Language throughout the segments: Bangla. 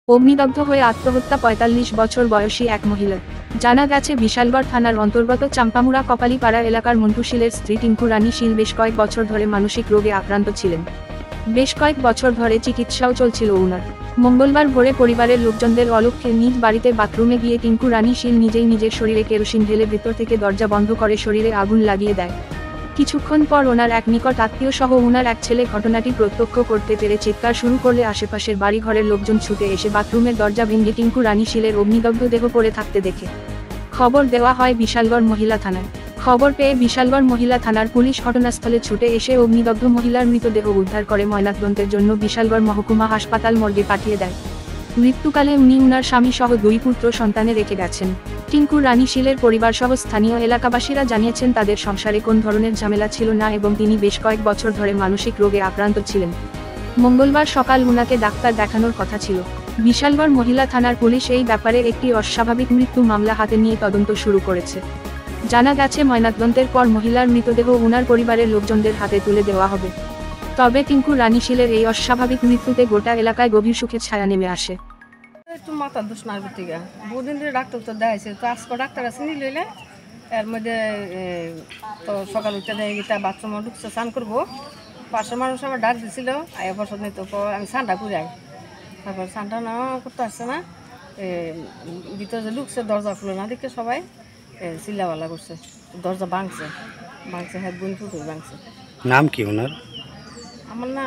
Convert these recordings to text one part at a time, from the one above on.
অগ্নিদগ্ধ হয়ে আত্মহত্যা ৪৫ বছর বয়সী এক মহিলার। জানা গেছে বিশালগড় থানার অন্তর্গত চাম্পামুড়া কপালীপাড়া এলাকার মন্টু শীলের স্ত্রী টিঙ্কু রানী শীল বেশ কয়েক বছর ধরে মানসিক রোগে আক্রান্ত ছিলেন। বেশ কয়েক বছর ধরে চিকিৎসাও চলছিল ওনার। মঙ্গলবার ভোরে পরিবারের লোকজনদের অলক্ষ্যে নিজ বাড়িতে বাথরুমে গিয়ে টিঙ্কু রানী শীল নিজেই নিজের শরীরে কেরোসিন ঢেলে ভেতর থেকে দরজা বন্ধ করে শরীরে আগুন লাগিয়ে দেয়। কিছুক্ষণ পর ওনার এক নিকট আত্মীয় সহ ওনার এক ছেলে ঘটনাটি প্রত্যক্ষ করতে পেরে চিৎকার শুরু করলে আশেপাশের বাড়িঘরের লোকজন ছুটে এসে বাথরুমের দরজা ভেঙে টিঙ্কু রানী শীলের অগ্নিদগ্ধ দেহ পড়ে থাকতে দেখে খবর দেওয়া হয় বিশালগড় মহিলা থানায়। খবর পেয়ে বিশালগড় মহিলা থানার পুলিশ ঘটনাস্থলে ছুটে এসে অগ্নিদগ্ধ মহিলার মৃতদেহ উদ্ধার করে ময়নাতদন্তের জন্য বিশালগড় মহকুমা হাসপাতাল মর্গে পাঠিয়ে দেয়। মৃত্যুকালে উনি উনার স্বামী সহ 2 পুত্র সন্তানে রেখে গেছেন। টিঙ্কু রানী শীলের পরিবারসহ স্থানীয় এলাকাবাসীরা জানিয়েছেন তাদের সংসারে কোন ধরনের ঝামেলা ছিল না এবং তিনি বেশ কয়েক বছর ধরে মানসিক রোগে আক্রান্ত ছিলেন। মঙ্গলবার সকাল উনাকে ডাক্তার দেখানোর কথা ছিল। বিশালগড় মহিলা থানার পুলিশ এই ব্যাপারে একটি অস্বাভাবিক মৃত্যু মামলা হাতে নিয়ে তদন্ত শুরু করেছে। জানা গেছে ময়নাতদন্তের পর মহিলার মৃতদেহ উনার পরিবারের লোকজনদের হাতে তুলে দেওয়া হবে। তবে টিঙ্কু রানী শীলের এই অস্বাভাবিক মৃত্যুতে গোটা এলাকায় গভীর শোকের ছায়া নেমে আসে। একটু মাথার দোষ মারবে ঠিক আছে, বহুদিন ধরে ডাক্তার তো দেখাইছে, তো আজকে ডাক্তার আছে নি লইলে এর মধ্যে তো সকাল উঠে দেয় গিয়ে বাথরুমে ঢুকছে স্নান করবো, পাশের মানুষ আমার ডাক দিছিল আয়া বছর নিত আমি স্নানটা ঘুরাই, তারপর স্নানটা না করতে আসছে না, ভিতরে যে ঢুকছে দরজা খুলে না দেখে সবাই চিল্লাবাল্লা করছে, দরজা ভাঙছে হ্যাঁ বোন ফুটে ভাঙছে। নাম কি ওনার? আমার না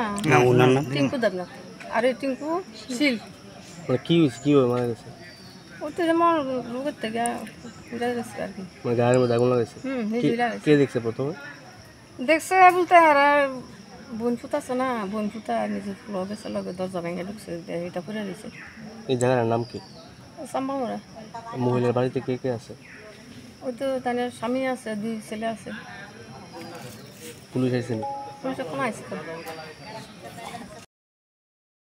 ওনার নাম টিঙ্কু দেবনাথ, আর এই টিঙ্কু শীল। কি হয়েছে, কি মারা গেছে? ওতে যেমন রোগের থেকে উড়ে গেছে আর কি। মানে গায়ের মধ্যে আগুন লাগাইছে? কে দেখছে প্রথমে? দেখছে বলতে আর বোন ফুটাছে না, বোন ফুটা নিজে ফুলো গেছে লগে দরজা ভেঙে ঢুকছে, এটা করে দিয়েছে। এই জায়গাটার নাম কি? চাম্পামুড়া। মহিলার বাড়িতে কে কে আছে? ওই তো তার স্বামী আছে, 2 ছেলে আছে। পুলিশ আইসেনি? পুলিশ এখন আইসে।